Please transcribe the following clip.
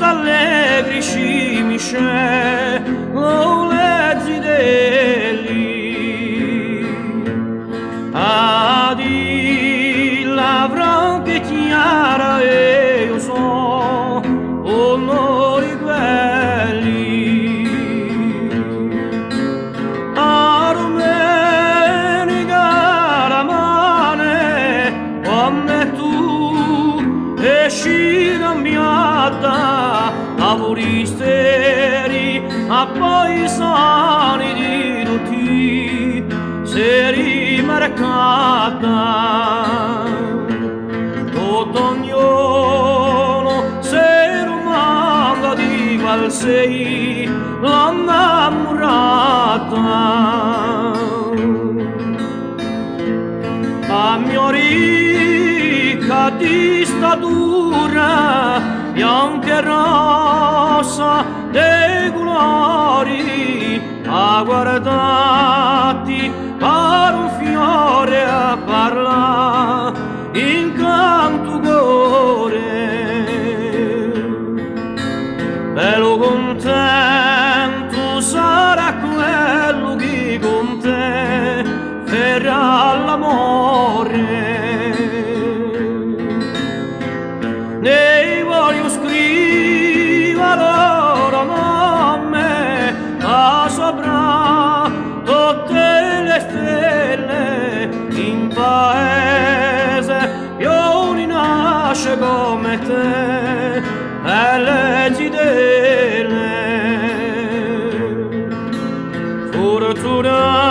allegri scimisce con le zidelli adi la branca chiara e io so onori quelli armeni garamane quando tu esci cambiata lavoristeri a paesani di tutti seri mercata tutto ognuno se lo manda di qual sei l'innamorata a mio ricca di statura bianca e rossa dei colori a guardarti per un fiore a parlare in canto cuore bello contento sarà quello che con te farà l'amore ne voglio scrivere loro nome a sopra tutte le stelle in paese io ne nasce come te e leggi delle fortuna